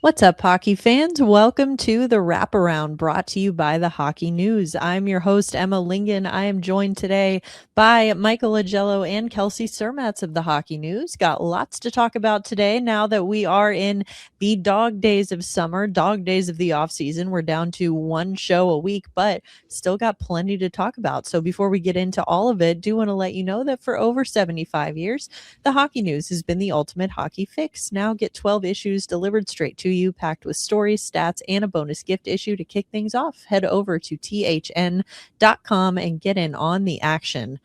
What's up, hockey fans? Welcome to the Wraparound brought to you by the Hockey News. I'm your host, Emma Lingan. I am joined today by Michael Augello and Kelsey Surmacz of the Hockey News. Got lots to talk about today now that we are in the dog days of summer, dog days of the off season. We're down to one show a week, but still got plenty to talk about. So before we get into all of it, do want to let you know that for over 75 years, the Hockey News has been the ultimate hockey fix. Now get 12 issues delivered straight to you, packed with stories, stats, and a bonus gift issue to kick things off. Head over to thn.com and get in on the action.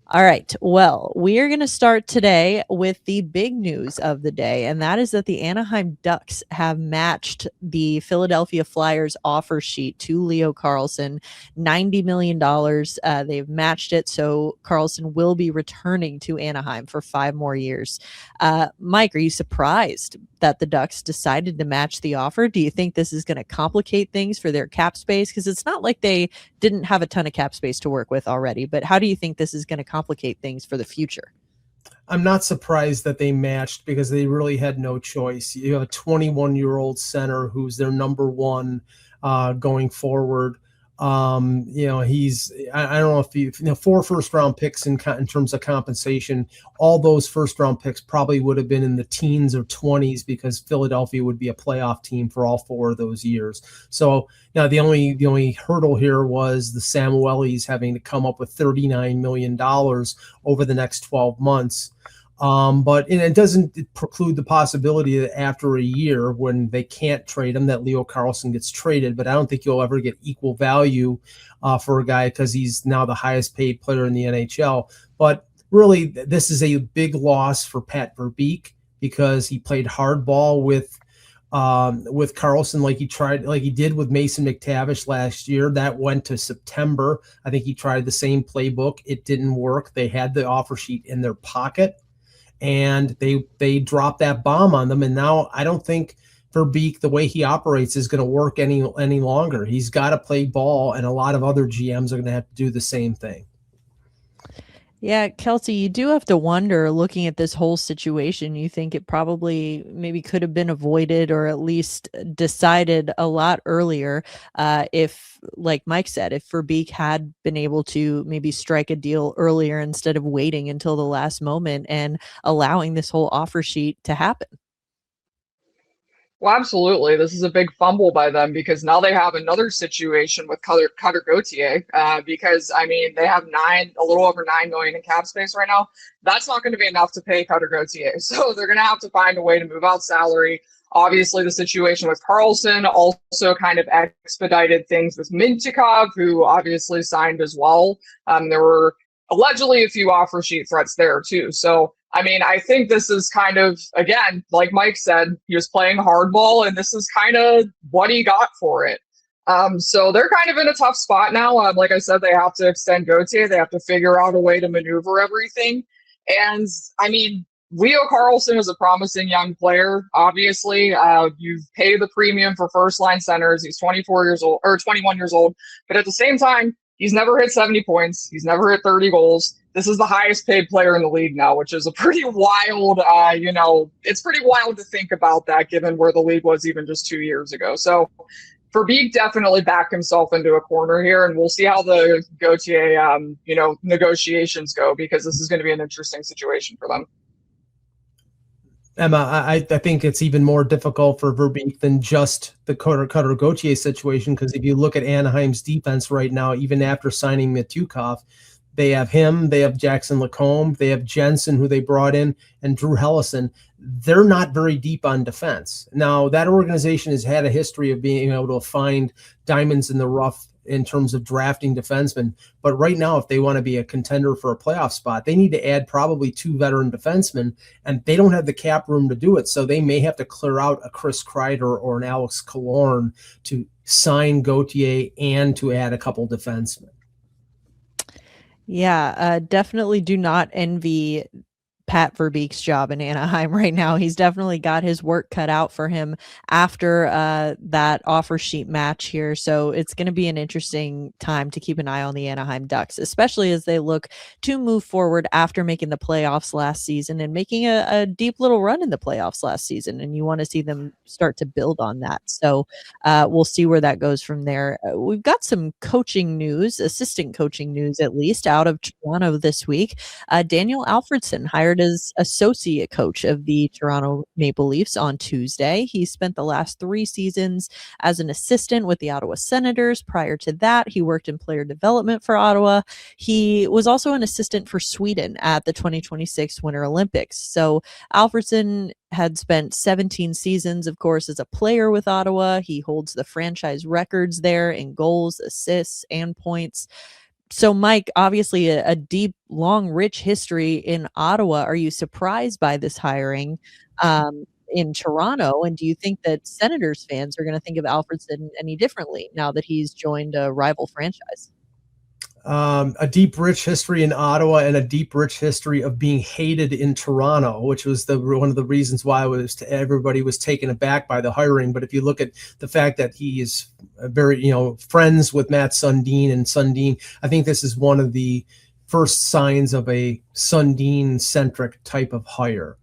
All right. Well, we are going to start today with the big news of the day, and that is that the Anaheim Ducks have matched the Philadelphia Flyers offer sheet to Leo Carlsson, $90 million. They've matched it, so Carlsson will be returning to Anaheim for 5 more years. Mike, are you surprised that the Ducks decided to match the offer? Do you think this is going to complicate things for their cap space? Because it's not like they didn't have a ton of cap space to work with already, but how do you think this is going to complicate things for the future? I'm not surprised that they matched because they really had no choice. You have a 21-year-old center who's their number one going forward. I don't know if 4 first-round picks in terms of compensation. All those first-round picks probably would have been in the teens or 20s because Philadelphia would be a playoff team for all 4 of those years. So now the only hurdle here was the Samuelis having to come up with $39 million over the next 12 months. But it doesn't preclude the possibility that after a year when they can't trade him, that Leo Carlsson gets traded. But I don't think you'll ever get equal value for a guy because he's now the highest paid player in the NHL. But really, this is a big loss for Pat Verbeek because he played hardball with Carlsson like he did with Mason McTavish last year. That went to September. I think he tried the same playbook. It didn't work. They had the offer sheet in their pocket, and they dropped that bomb on them. And now I don't think Verbeek, the way he operates, is going to work any longer. He's got to play ball, and a lot of other GMs are going to have to do the same thing. Yeah, Kelsey, you do have to wonder, looking at this whole situation, you think it probably maybe could have been avoided or at least decided a lot earlier if, like Mike said, if Verbeek had been able to maybe strike a deal earlier instead of waiting until the last moment and allowing this whole offer sheet to happen. Well, absolutely. This is a big fumble by them because now they have another situation with Cutter Gauthier. Because I mean, they have a little over 9 million in cap space right now. That's not going to be enough to pay Cutter Gauthier, so they're going to have to find a way to move out salary. Obviously, the situation with Carlsson also kind of expedited things with Mintyukov, who obviously signed as well. There were allegedly a few offer sheet threats there too. So I mean, I think this is kind of, again, like Mike said, he was playing hardball, and this is kind of what he got for it. So they're kind of in a tough spot now. Like I said, they have to extend Gauthier. They have to figure out a way to maneuver everything. And, I mean, Leo Carlsson is a promising young player, obviously. You pay the premium for first-line centers. He's 24 years old, or 21 years old. But at the same time, he's never hit 70 points. He's never hit 30 goals. This is the highest paid player in the league now, which is a pretty wild, it's pretty wild to think about that given where the league was even just 2 years ago. So Verbeek definitely backed himself into a corner here, and we'll see how the Gauthier, negotiations go, because this is going to be an interesting situation for them. Emma, I think it's even more difficult for Verbeek than just the Cutter Gauthier situation, because if you look at Anaheim's defense right now, even after signing Mintyukov, they have him, they have Jackson Lacombe, they have Jensen, who they brought in, and Drew Helleson. They're not very deep on defense. Now, that organization has had a history of being able to find diamonds in the rough in terms of drafting defensemen. But right now, if they want to be a contender for a playoff spot, they need to add probably 2 veteran defensemen, and they don't have the cap room to do it. So they may have to clear out a Chris Kreider or an Alex Killorn to sign Gauthier and to add a couple defensemen. Yeah, definitely do not envy Pat Verbeek's job in Anaheim right now. He's definitely got his work cut out for him after that offer sheet match here. So it's going to be an interesting time to keep an eye on the Anaheim Ducks, especially as they look to move forward after making the playoffs last season and making a deep little run in the playoffs last season. And you want to see them start to build on that. So we'll see where that goes from there. We've got some coaching news, assistant coaching news at least, out of Toronto this week. Daniel Alfredsson hired as associate coach of the Toronto Maple Leafs on Tuesday. He spent the last 3 seasons as an assistant with the Ottawa Senators. Prior to that, he worked in player development for Ottawa. He was also an assistant for Sweden at the 2026 Winter Olympics. So Alfredsson had spent 17 seasons, of course, as a player with Ottawa. He holds the franchise records there in goals, assists, and points. So, Mike, obviously a deep, long, rich history in Ottawa. Are you surprised by this hiring in Toronto? And do you think that Senators fans are going to think of Alfredsson any differently now that he's joined a rival franchise? A deep, rich history in Ottawa and a deep, rich history of being hated in Toronto, which was one of the reasons why everybody was taken aback by the hiring. But if you look at the fact that he is very, friends with Matt Sundin and Sundin, I think this is one of the first signs of a Sundin-centric type of hire.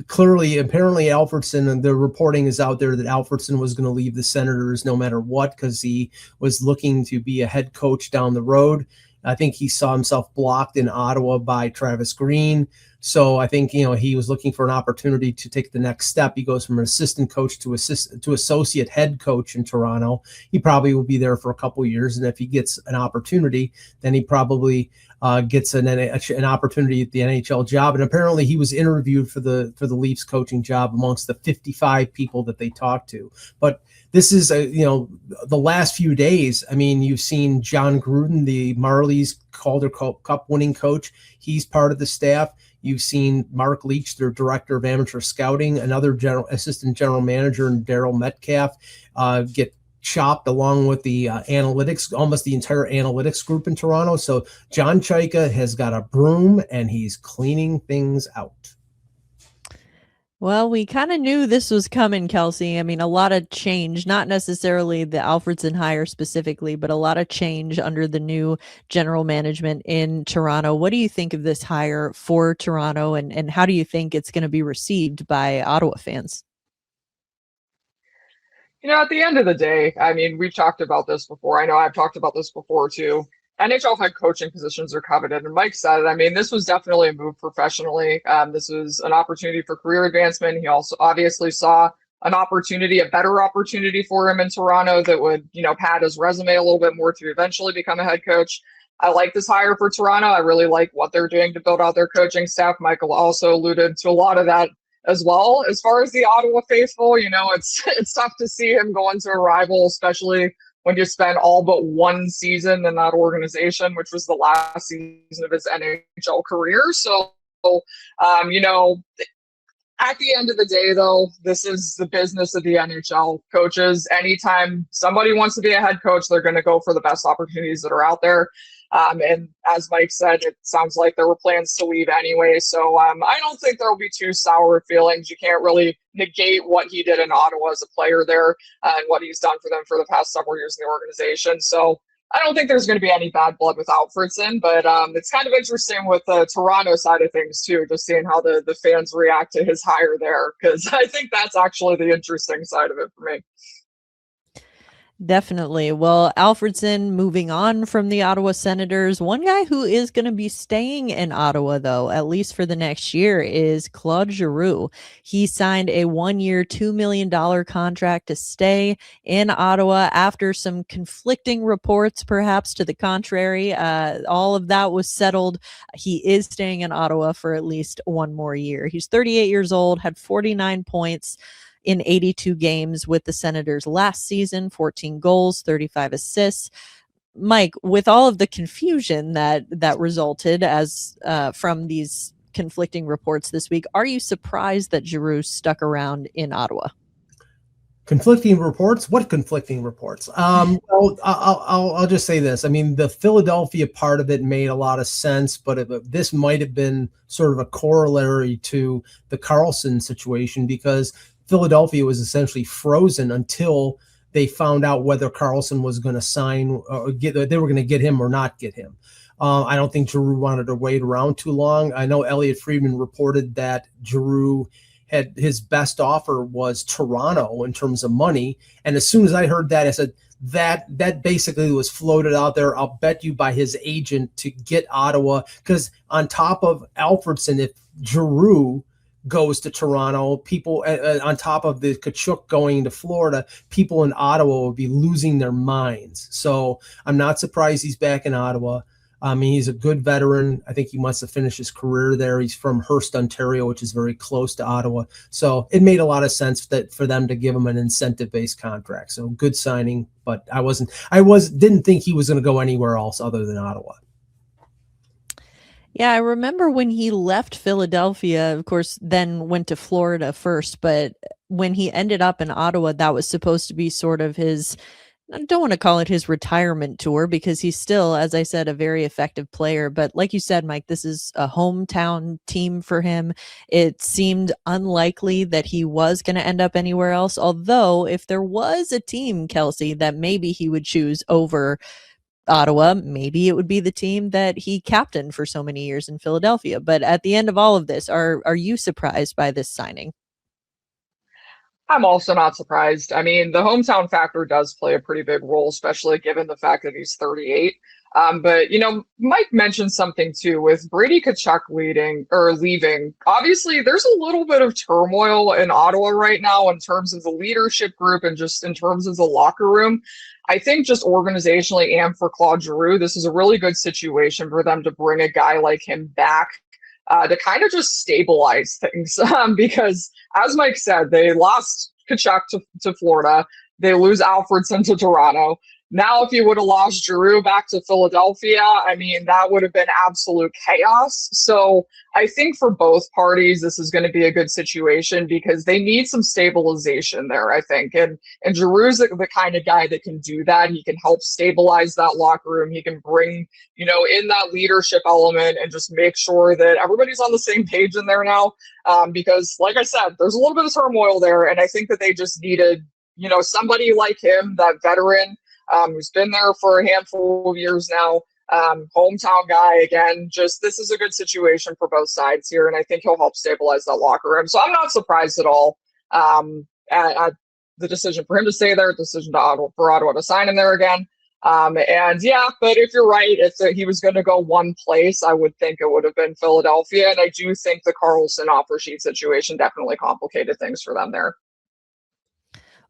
Clearly, apparently Alfredsson, and the reporting is out there that Alfredsson was going to leave the Senators no matter what because he was looking to be a head coach down the road. I think he saw himself blocked in Ottawa by Travis Green. So I think, he was looking for an opportunity to take the next step. He goes from an assistant coach to associate head coach in Toronto. He probably will be there for a couple of years. And if he gets an opportunity, then he probably gets an opportunity at the NHL job. And apparently he was interviewed for the Leafs coaching job amongst the 55 people that they talked to. But this is, the last few days, you've seen John Gruden, the Marlies Calder Cup winning coach. He's part of the staff. You've seen Mark Leach, their director of amateur scouting, another assistant general manager, and Daryl Metcalf get chopped along with the analytics, almost the entire analytics group in Toronto. So John Chaika has got a broom and he's cleaning things out. Well, we kind of knew this was coming, Kelsey. A lot of change, not necessarily the Alfredsson hire specifically, but a lot of change under the new general management in Toronto. What do you think of this hire for Toronto, and how do you think it's going to be received by Ottawa fans? At the end of the day, we've talked about this before. I know I've talked about this before too. NHL head coaching positions are coveted, and Mike said it. This was definitely a move professionally. This was an opportunity for career advancement. He also obviously saw an opportunity, a better opportunity for him in Toronto that would, pad his resume a little bit more to eventually become a head coach. I like this hire for Toronto. I really like what they're doing to build out their coaching staff. Michael also alluded to a lot of that as well. As far as the Ottawa faithful, it's tough to see him go into a rival, especially when you spend all but one season in that organization, which was the last season of his NHL career. So, at the end of the day, though, this is the business of the NHL coaches. Anytime somebody wants to be a head coach, they're going to go for the best opportunities that are out there. And as Mike said, it sounds like there were plans to leave anyway. So I don't think there will be too sour feelings. You can't really negate what he did in Ottawa as a player there and what he's done for them for the past several years in the organization. So I don't think there's going to be any bad blood with Alfredsson, but it's kind of interesting with the Toronto side of things too, just seeing how the fans react to his hire there, because I think that's actually the interesting side of it for me. Definitely. Well, Alfredsson moving on from the Ottawa Senators. One guy who is going to be staying in Ottawa, though, at least for the next year, is Claude Giroux. He signed a 1-year, $2 million contract to stay in Ottawa after some conflicting reports, perhaps to the contrary. All of that was settled. He is staying in Ottawa for at least one more year. He's 38 years old, had 49 points in 82 games with the Senators last season, 14 goals, 35 assists. Mike, with all of the confusion that resulted as from these conflicting reports this week, are you surprised that Giroux stuck around in Ottawa? Conflicting reports? What conflicting reports? Well, I'll just say this. I mean, the Philadelphia part of it made a lot of sense, but this might have been sort of a corollary to the Carlsson situation, because Philadelphia was essentially frozen until they found out whether Carlsson was going to sign or they were going to get him or not get him. I don't think Giroux wanted to wait around too long. I know Elliot Friedman reported that Giroux had his best offer was Toronto in terms of money. And as soon as I heard that, I said, that basically was floated out there, I'll bet you, by his agent to get Ottawa. Because on top of Alfredsson, if Giroux goes to Toronto, people on top of the Tkachuk going to Florida, people in Ottawa will be losing their minds. So I'm not surprised he's back in Ottawa. I mean, he's a good veteran. I think he wants to finish his career there. He's from Hearst, Ontario, which is very close to Ottawa. So it made a lot of sense for them to give him an incentive-based contract. So good signing, but I didn't think he was going to go anywhere else other than Ottawa. Yeah, I remember when he left Philadelphia, of course, then went to Florida first, but when he ended up in Ottawa, that was supposed to be sort of his, I don't want to call it his retirement tour, because he's still, as I said, a very effective player. But like you said, Mike, this is a hometown team for him. It seemed unlikely that he was going to end up anywhere else. Although if there was a team, Kelsey, that maybe he would choose over Ottawa, maybe it would be the team that he captained for so many years in Philadelphia. But at the end of all of this, are you surprised by this signing? I'm also not surprised. I mean, the hometown factor does play a pretty big role, especially given the fact that he's 38. But, Mike mentioned something too with Brady Tkachuk leaving. Obviously, there's a little bit of turmoil in Ottawa right now in terms of the leadership group and just in terms of the locker room. I think just organizationally and for Claude Giroux, this is a really good situation for them to bring a guy like him back to kind of just stabilize things. Because as Mike said, they lost Tkachuk to Florida. They lose Alfredsson to Toronto. Now, if you would have lost Giroux back to Philadelphia, I mean, that would have been absolute chaos. So I think for both parties, this is going to be a good situation because they need some stabilization there, I think. And Giroux's the kind of guy that can do that. He can help stabilize that locker room. He can bring, in that leadership element and just make sure that everybody's on the same page in there now. Because like I said, there's a little bit of turmoil there. And I think that they just needed, somebody like him, that veteran, who's been there for a handful of years now, hometown guy again. Just this is a good situation for both sides here, and I think he'll help stabilize that locker room. So I'm not surprised at all at the decision for him to stay there, decision for Ottawa to sign him there again. And yeah, but if you're right, if he was going to go one place, I would think it would have been Philadelphia, and I do think the Carlsson offer sheet situation definitely complicated things for them there.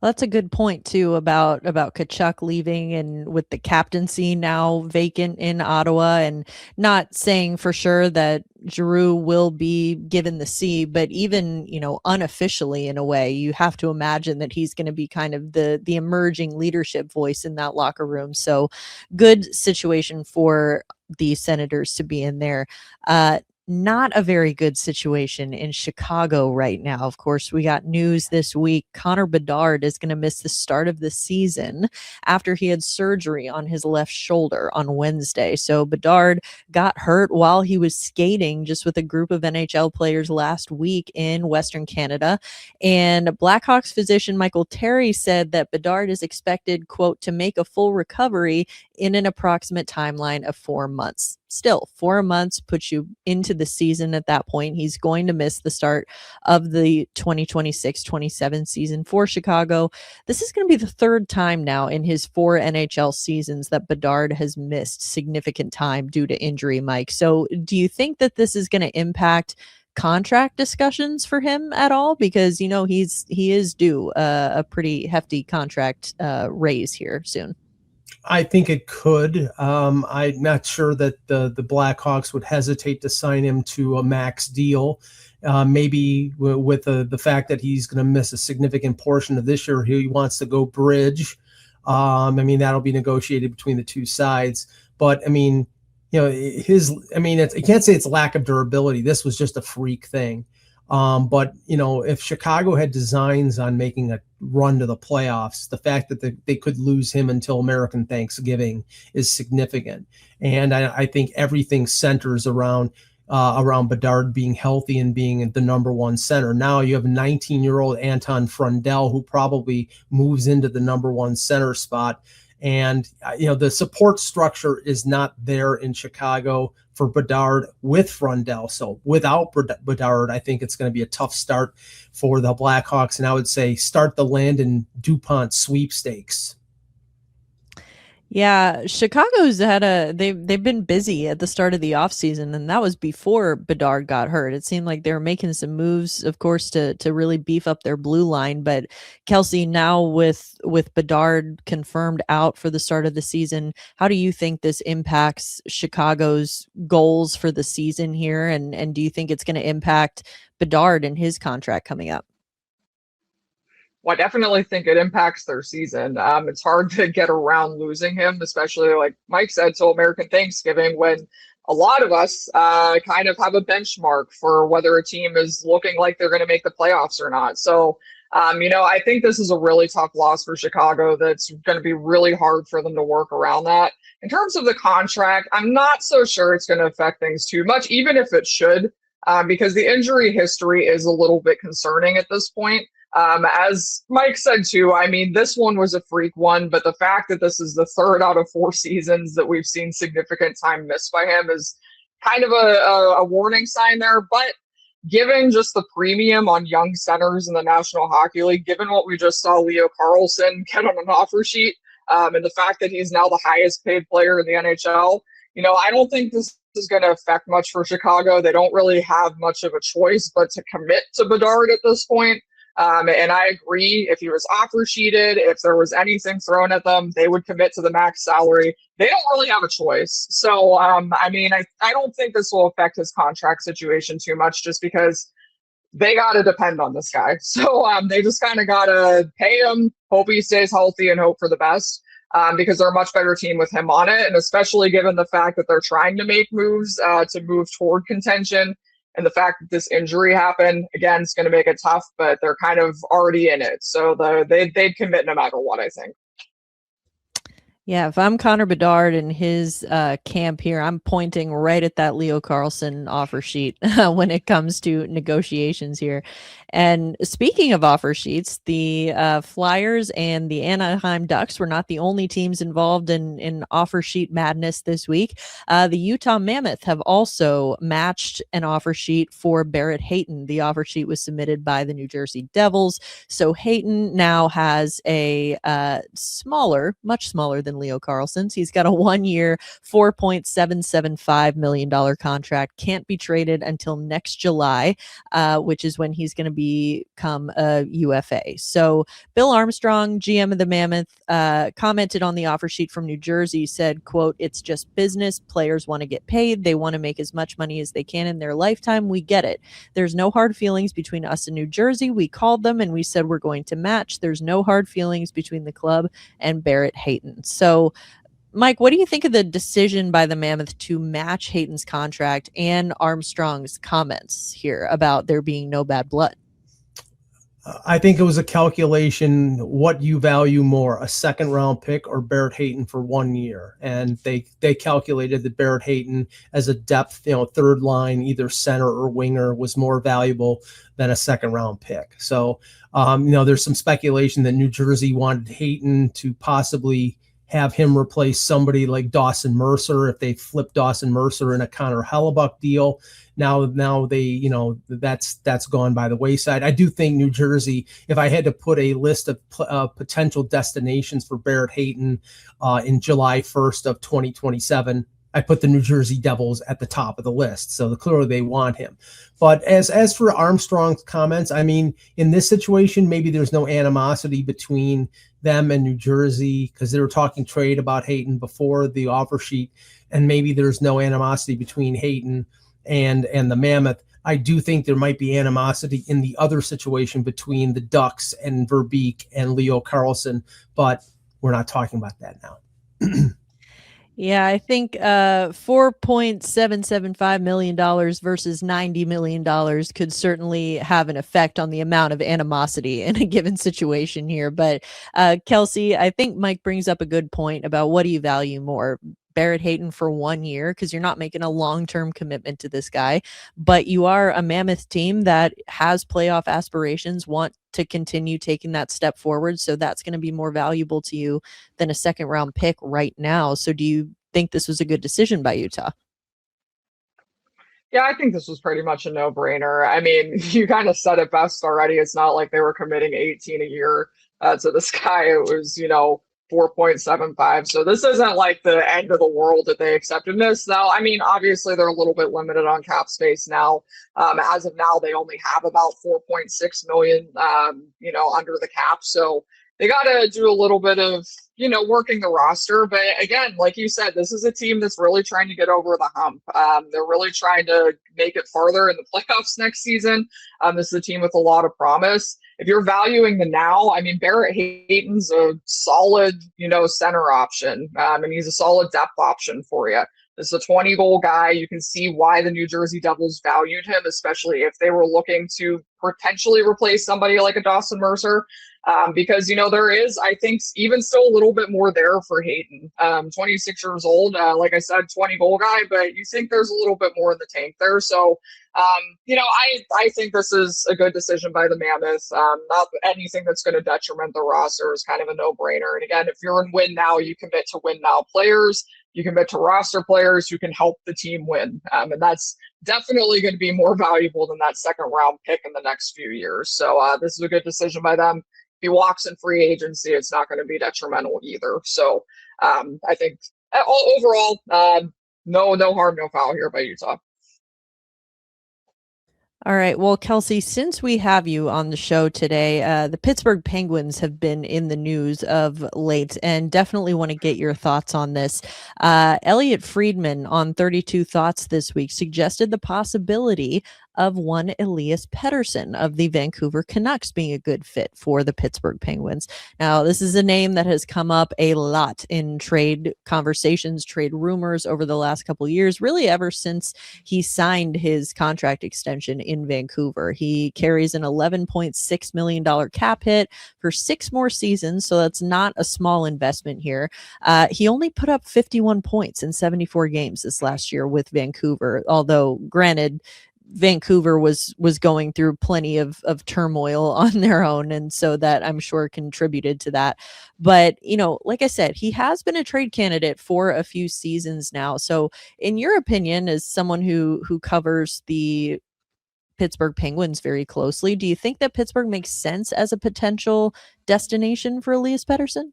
Well, that's a good point too about Tkachuk leaving and with the captaincy now vacant in Ottawa, and not saying for sure that Giroux will be given the C, but even, unofficially in a way, you have to imagine that he's going to be kind of the emerging leadership voice in that locker room. So good situation for the Senators to be in there. Not a very good situation in Chicago right now. Of course, we got news this week. Connor Bedard is going to miss the start of the season after he had surgery on his left shoulder on Wednesday. So Bedard got hurt while he was skating just with a group of NHL players last week in Western Canada. And Blackhawks physician Michael Terry said that Bedard is expected, quote, to make a full recovery in an approximate timeline of 4 months. Still, 4 months puts you into the season at that point. He's going to miss the start of the 2026-27 season for Chicago. This is going to be the third time now in his 4 NHL seasons that Bedard has missed significant time due to injury, Mike. So do you think that this is going to impact contract discussions for him at all? Because, he is due a pretty hefty contract raise here soon. I think it could. I'm not sure that the Blackhawks would hesitate to sign him to a max deal. Maybe with the fact that he's going to miss a significant portion of this year, he wants to go bridge. That'll be negotiated between the two sides. But you can't say it's lack of durability. This was just a freak thing. But, if Chicago had designs on making a run to the playoffs, the fact that they could lose him until American Thanksgiving is significant. And I think everything centers around Bedard being healthy and being the number one center. Now you have 19-year-old Anton Frundell, who probably moves into the number one center spot. And, the support structure is not there in Chicago for Bedard with Frundell. So without Bedard, I think it's going to be a tough start for the Blackhawks. And I would say start the Landon DuPont sweepstakes. Yeah, Chicago's they've been busy at the start of the offseason, and that was before Bedard got hurt. It seemed like they were making some moves, of course, to really beef up their blue line. But Kelsey, now with Bedard confirmed out for the start of the season, how do you think this impacts Chicago's goals for the season here? And do you think it's going to impact Bedard and his contract coming up? Well, I definitely think it impacts their season. It's hard to get around losing him, especially like Mike said, till American Thanksgiving, when a lot of us kind of have a benchmark for whether a team is looking like they're going to make the playoffs or not. So, I think this is a really tough loss for Chicago. That's going to be really hard for them to work around that. In terms of the contract, I'm not so sure it's going to affect things too much, even if it should, because the injury history is a little bit concerning at this point. As Mike said too, I mean, this one was a freak one, but the fact that this is the third out of 4 seasons that we've seen significant time missed by him is kind of a warning sign there. But given just the premium on young centers in the National Hockey League, given what we just saw Leo Carlsson get on an offer sheet, and the fact that he's now the highest paid player in the NHL, I don't think this is going to affect much for Chicago. They don't really have much of a choice but to commit to Bedard at this point. And I agree, if he was offer sheeted, if there was anything thrown at them, they would commit to the max salary. They don't really have a choice. So, I don't think this will affect his contract situation too much, just because they got to depend on this guy. So they just kind of got to pay him, hope he stays healthy, and hope for the best, because they're a much better team with him on it. And especially given the fact that they're trying to make moves to move toward contention. And the fact that this injury happened, again, it's going to make it tough, but they're kind of already in it. So they'd commit no matter what, I think. Yeah, if I'm Connor Bedard and his camp here, I'm pointing right at that Leo Carlsson offer sheet when it comes to negotiations here. And speaking of offer sheets, the Flyers and the Anaheim Ducks were not the only teams involved in offer sheet madness this week. The Utah Mammoth have also matched an offer sheet for Barrett Hayton. The offer sheet was submitted by the New Jersey Devils. So Hayton now has a much smaller than Leo Carlsson's. He's got a 1-year, $4.775 million contract. Can't be traded until next July, which is when he's going to become a UFA. So Bill Armstrong, GM of the Mammoth, commented on the offer sheet from New Jersey, said, quote, "It's just business. Players want to get paid. They want to make as much money as they can in their lifetime. We get it. There's no hard feelings between us and New Jersey. We called them and we said we're going to match. There's no hard feelings between the club and Barrett Hayton." So, Mike, what do you think of the decision by the Mammoth to match Hayton's contract and Armstrong's comments here about there being no bad blood? I think it was a calculation, what you value more, a second-round pick or Barrett Hayton for 1 year. And they calculated that Barrett Hayton as a depth, third line, either center or winger, was more valuable than a second-round pick. So, there's some speculation that New Jersey wanted Hayton to possibly have him replace somebody like Dawson Mercer if they flip Dawson Mercer in a Connor Hellebuck deal. Now they, that's gone by the wayside. I do think New Jersey, if I had to put a list of potential destinations for Barrett Hayton in July 1st of 2027, I put the New Jersey Devils at the top of the list. So clearly they want him. But as for Armstrong's comments, I mean, in this situation, maybe there's no animosity between them and New Jersey because they were talking trade about Hayton before the offer sheet, and maybe there's no animosity between Hayton and the Mammoth. I do think there might be animosity in the other situation between the Ducks and Verbeek and Leo Carlsson, but we're not talking about that now. Yeah, I think $4.775 million versus $90 million could certainly have an effect on the amount of animosity in a given situation here. But Kelsey, I think Mike brings up a good point about what do you value more? Barrett Hayton for 1 year, because you're not making a long-term commitment to this guy, but you are a Mammoth team that has playoff aspirations, want to continue taking that step forward. So that's going to be more valuable to you than a second round pick right now. So do you think this was a good decision by Utah? Yeah, I think this was pretty much a no-brainer. I mean, you kind of said it best already. It's not like they were committing 18 a year to this guy. It was, 4.75. So this isn't like the end of the world that they accepted this. Now, I mean, obviously they're a little bit limited on cap space now. As of now, they only have about 4.6 million, under the cap. So they got to do a little bit of, working the roster. But again, like you said, this is a team that's really trying to get over the hump. They're really trying to make it farther in the playoffs next season. This is a team with a lot of promise. If you're valuing the now, I mean, Barrett Hayton's a solid, center option. And he's a solid depth option for you. This is a 20-goal guy. You can see why the New Jersey Devils valued him, especially if they were looking to potentially replace somebody like a Dawson Mercer. Because, there is, I think, even still a little bit more there for Hayton. 26 years old, like I said, 20-goal guy, but you think there's a little bit more in the tank there. So, I think this is a good decision by the Mammoth. Not anything that's going to detriment the roster is kind of a no-brainer. And again, if you're in win now, you commit to win now players. You commit to roster players who can help the team win. And that's definitely going to be more valuable than that second round pick in the next few years. So this is a good decision by them. If he walks in free agency, it's not going to be detrimental either. So I think overall, no harm, no foul here by Utah. All right. Well, Kelsey, since we have you on the show today, the Pittsburgh Penguins have been in the news of late and definitely want to get your thoughts on this. Elliot Friedman on 32 Thoughts this week suggested the possibility of one Elias Pettersson of the Vancouver Canucks being a good fit for the Pittsburgh Penguins. Now, this is a name that has come up a lot in trade conversations, trade rumors over the last couple of years, really ever since he signed his contract extension in Vancouver. He carries an $11.6 million cap hit for 6 more seasons, so that's not a small investment here. He only put up 51 points in 74 games this last year with Vancouver, although granted, Vancouver was going through plenty of turmoil on their own, and so that I'm sure contributed to that. But like I said, he has been a trade candidate for a few seasons now. So in your opinion, as someone who covers the Pittsburgh Penguins very closely, do you think that Pittsburgh makes sense as a potential destination for Elias Pettersson?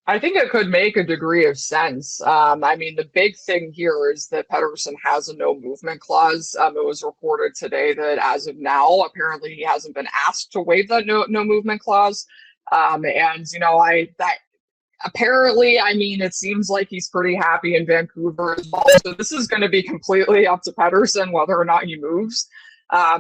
I think it could make a degree of sense. I mean, the big thing here is that Pettersson has a no movement clause. It was reported today that as of now, apparently he hasn't been asked to waive that no movement clause. Apparently, I mean, it seems like he's pretty happy in Vancouver as well. So this is going to be completely up to Pettersson whether or not he moves.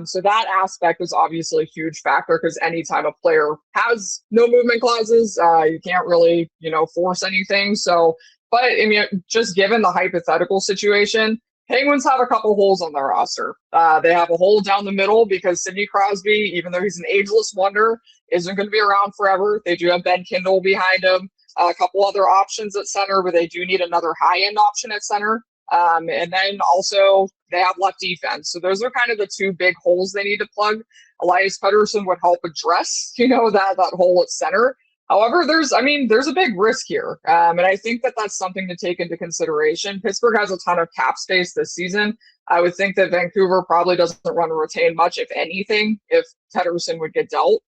So that aspect is obviously a huge factor because anytime a player has no movement clauses, you can't really, force anything. So, but I mean, just given the hypothetical situation, Penguins have a couple holes on their roster. They have a hole down the middle because Sidney Crosby, even though he's an ageless wonder, isn't going to be around forever. They do have Ben Kindle behind him. A couple other options at center, but they do need another high-end option at center. And then also they have left defense. So those are kind of the two big holes they need to plug. Elias Pettersson would help address, that hole at center. However, there's a big risk here. And I think that that's something to take into consideration. Pittsburgh has a ton of cap space this season. I would think that Vancouver probably doesn't run to retain much, if anything, if Pettersson would get dealt,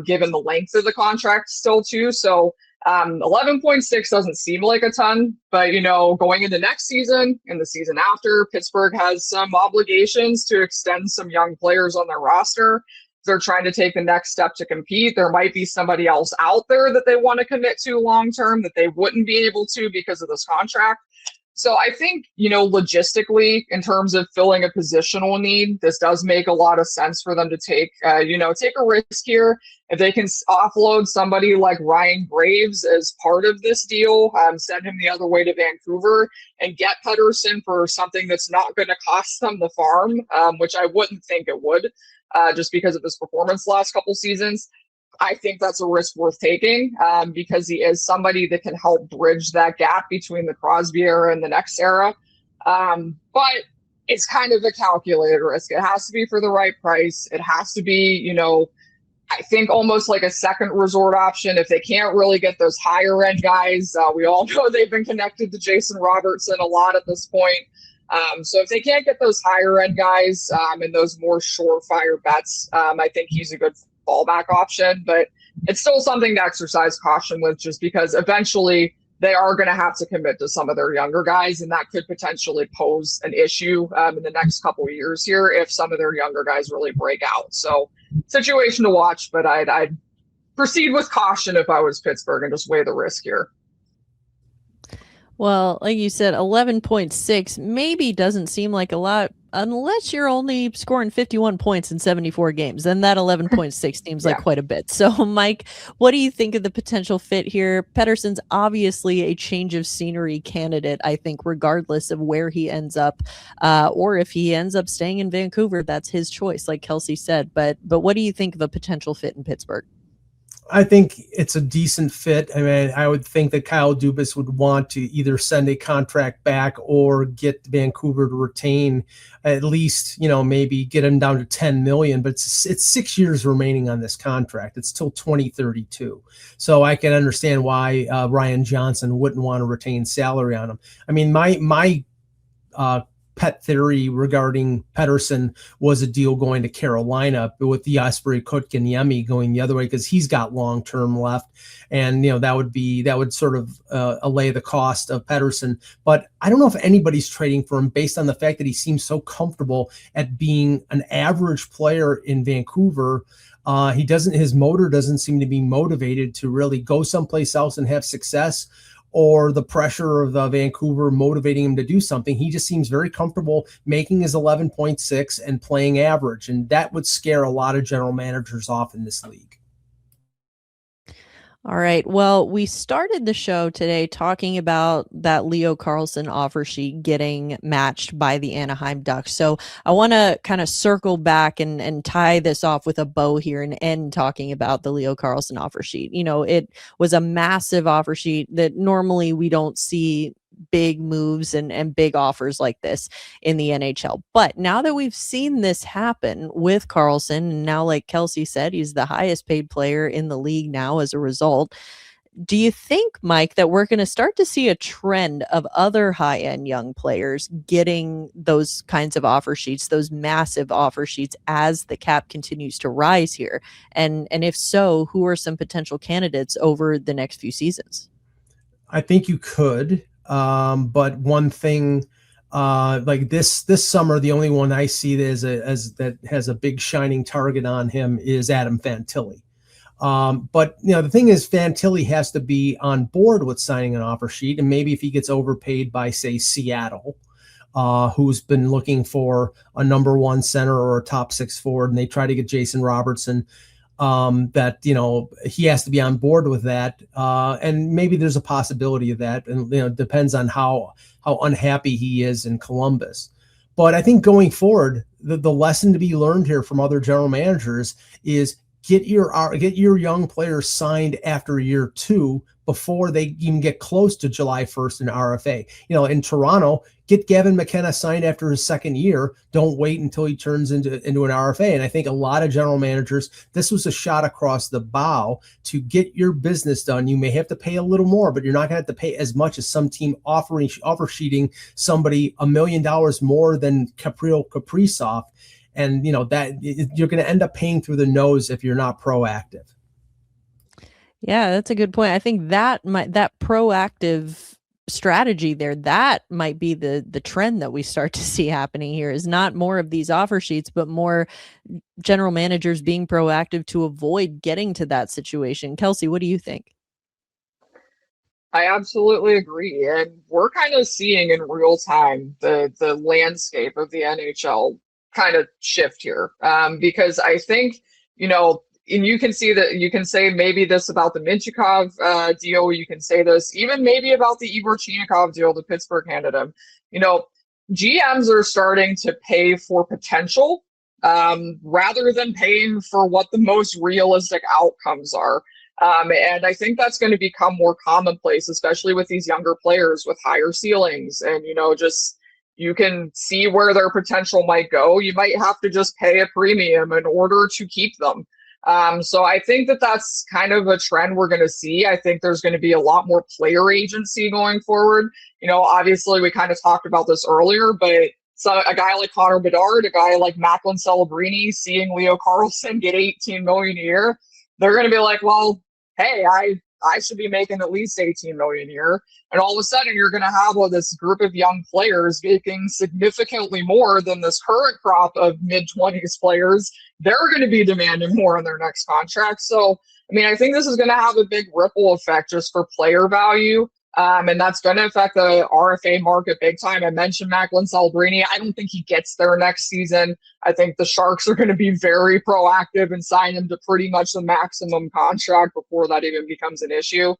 given the length of the contract still too. So 11.6 doesn't seem like a ton, but going into next season and the season after, Pittsburgh has some obligations to extend some young players on their roster. They're trying to take the next step to compete. There might be somebody else out there that they want to commit to long term that they wouldn't be able to because of this contract. So I think, logistically, in terms of filling a positional need, this does make a lot of sense for them to take a risk here. If they can offload somebody like Ryan Graves as part of this deal, send him the other way to Vancouver and get Pettersson for something that's not going to cost them the farm, which I wouldn't think it would, just because of his performance the last couple seasons. I think that's a risk worth taking because he is somebody that can help bridge that gap between the Crosby era and the next era. But it's kind of a calculated risk. It has to be for the right price. It has to be, I think almost like a second resort option. If they can't really get those higher end guys, we all know they've been connected to Jason Robertson a lot at this point. So if they can't get those higher end guys and those more surefire bets, I think he's a good fallback option, but it's still something to exercise caution with, just because eventually they are going to have to commit to some of their younger guys, and that could potentially pose an issue in the next couple of years here if some of their younger guys really break out. So situation to watch, but I'd proceed with caution if I was Pittsburgh and just weigh the risk here. Well, like you said, 11.6 maybe doesn't seem like a lot unless you're only scoring 51 points in 74 games. Then that 11.6 seems like quite a bit. So, Mike, what do you think of the potential fit here? Pettersson's obviously a change of scenery candidate, I think, regardless of where he ends up, or if he ends up staying in Vancouver, that's his choice, like Kelsey said. But what do you think of a potential fit in Pittsburgh? I think it's a decent fit. I mean, I would think that Kyle Dubas would want to either send a contract back or get Vancouver to retain at least, maybe get him down to 10 million, but it's 6 years remaining on this contract. It's till 2032. So I can understand why Ryan Johnson wouldn't want to retain salary on him. I mean, my pet theory regarding Pettersson was a deal going to Carolina, but with the Jesperi Kotkaniemi going the other way, because he's got long-term left. And, that would sort of allay the cost of Pettersson. But I don't know if anybody's trading for him based on the fact that he seems so comfortable at being an average player in Vancouver. His motor doesn't seem to be motivated to really go someplace else and have success, or the pressure of Vancouver motivating him to do something. He just seems very comfortable making his 11.6 and playing average. And that would scare a lot of general managers off in this league. All right. Well, we started the show today talking about that Leo Carlsson offer sheet getting matched by the Anaheim Ducks. So I want to kind of circle back and tie this off with a bow here and end talking about the Leo Carlsson offer sheet. It was a massive offer sheet that normally we don't see big moves and big offers like this in the NHL. But now that we've seen this happen with Carlsson, and now, like Kelsey said, he's the highest paid player in the league now as a result. Do you think, Mike, that we're going to start to see a trend of other high-end young players getting those kinds of offer sheets, those massive offer sheets, as the cap continues to rise here? And if so, who are some potential candidates over the next few seasons? I think you could. But one thing, like this summer, the only one I see that has a big shining target on him is Adam Fantilli. But the thing is, Fantilli has to be on board with signing an offer sheet, and maybe if he gets overpaid by, say, Seattle, who's been looking for a number one center or a top six forward, and they try to get Jason Robertson. That he has to be on board with that, and maybe there's a possibility of that, and it depends on how unhappy he is in Columbus. But I think going forward, the lesson to be learned here from other general managers is get your young players signed after year 2 before they even get close to July 1st in RFA. In Toronto, get Gavin McKenna signed after his second year. Don't wait until he turns into an RFA. And I think a lot of general managers, this was a shot across the bow to get your business done. You may have to pay a little more, but you're not going to have to pay as much as some team offer sheeting somebody $1 million more than Kaprizov. And that you're going to end up paying through the nose if you're not proactive. Yeah, that's a good point. I think that proactive strategy there, that might be the trend that we start to see happening here, is not more of these offer sheets, but more general managers being proactive to avoid getting to that situation. Kelsey, what do you think? I absolutely agree. And we're kind of seeing in real time the landscape of the NHL kind of shift here. Because I think, and you can see that, you can say maybe this about the Minchikov deal, you can say this even maybe about the Igor Chinikov deal that Pittsburgh handed him. GMs are starting to pay for potential rather than paying for what the most realistic outcomes are. And I think that's going to become more commonplace, especially with these younger players with higher ceilings. And, just you can see where their potential might go. You might have to just pay a premium in order to keep them. So I think that that's kind of a trend we're going to see. I think there's going to be a lot more player agency going forward. Obviously we kind of talked about this earlier, but so a guy like Connor Bedard, a guy like Macklin Celebrini, seeing Leo Carlsson get $18 million a year, they're going to be like, well, hey, I should be making at least $18 million a year. And all of a sudden you're going to have this group of young players making significantly more than this current crop of mid-20s players. They're going to be demanding more in their next contract. So, I think this is going to have a big ripple effect just for player value. And that's going to affect the RFA market big time. I mentioned Macklin Celebrini. I don't think he gets there next season. I think the Sharks are going to be very proactive and sign him to pretty much the maximum contract before that even becomes an issue.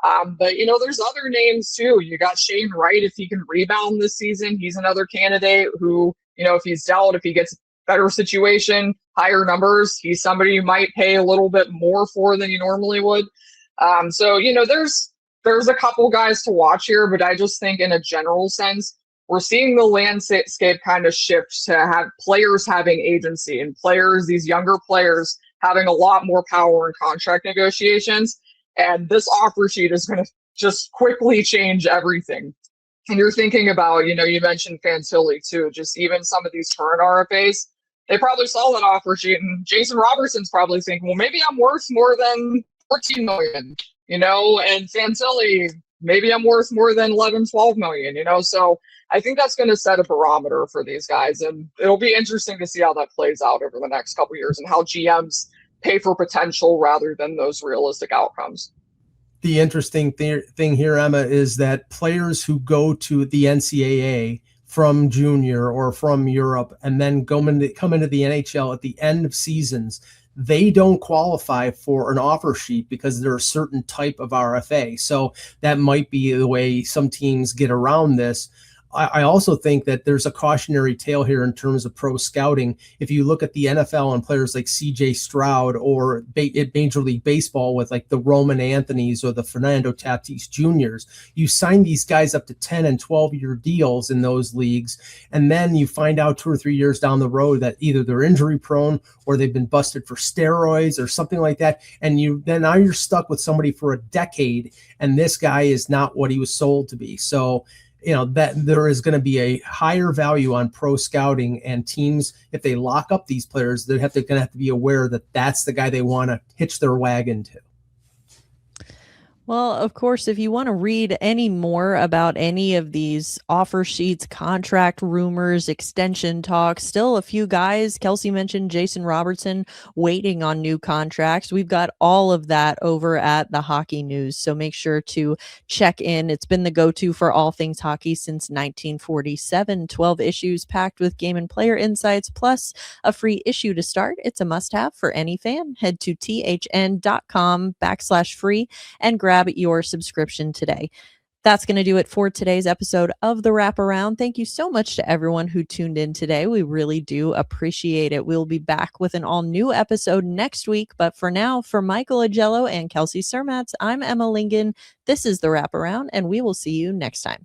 But, there's other names too. You got Shane Wright, if he can rebound this season. He's another candidate who, if he's dealt, if he gets a better situation, higher numbers, he's somebody you might pay a little bit more for than you normally would. So, there's a couple guys to watch here, but I just think in a general sense, we're seeing the landscape kind of shift to have players having agency and these younger players having a lot more power in contract negotiations. And this offer sheet is going to just quickly change everything. And you're thinking about, you mentioned Fantilli too, just even some of these current RFAs, they probably saw that offer sheet and Jason Robertson's probably thinking, well, maybe I'm worth more than $14 million. And Fantilli, maybe I'm worth more than 11, 12 million, so I think that's going to set a barometer for these guys. And it'll be interesting to see how that plays out over the next couple of years and how GMs pay for potential rather than those realistic outcomes. The interesting thing here, Emma, is that players who go to the NCAA from junior or from Europe and then come into the NHL at the end of seasons, they don't qualify for an offer sheet because they're a certain type of RFA. So that might be the way some teams get around this. I also think that there's a cautionary tale here in terms of pro scouting. If you look at the NFL and players like CJ Stroud or Major League Baseball with like the Roman Anthonys or the Fernando Tatis Juniors, you sign these guys up to 10 and 12-year deals in those leagues. And then you find out 2 or 3 years down the road that either they're injury prone or they've been busted for steroids or something like that. And now you're stuck with somebody for a decade. And this guy is not what he was sold to be. So, that there is going to be a higher value on pro scouting, and teams, if they lock up these players, they're going to have to be aware that that's the guy they want to hitch their wagon to. Well, of course, if you want to read any more about any of these offer sheets, contract rumors, extension talks, still a few guys, Kelsey mentioned Jason Robertson waiting on new contracts. We've got all of that over at the Hockey News. So make sure to check in. It's been the go-to for all things hockey since 1947. 12 issues packed with game and player insights, plus a free issue to start. It's a must-have for any fan. Head to thn.com/free and grab your subscription today. That's going to do it for today's episode of The Wraparound. Thank you so much to everyone who tuned in today. We really do appreciate it. We'll be back with an all-new episode next week. But for now, for Michael Augello and Kelsey Surmacz, I'm Emma Lingan. This is The Wraparound, and we will see you next time.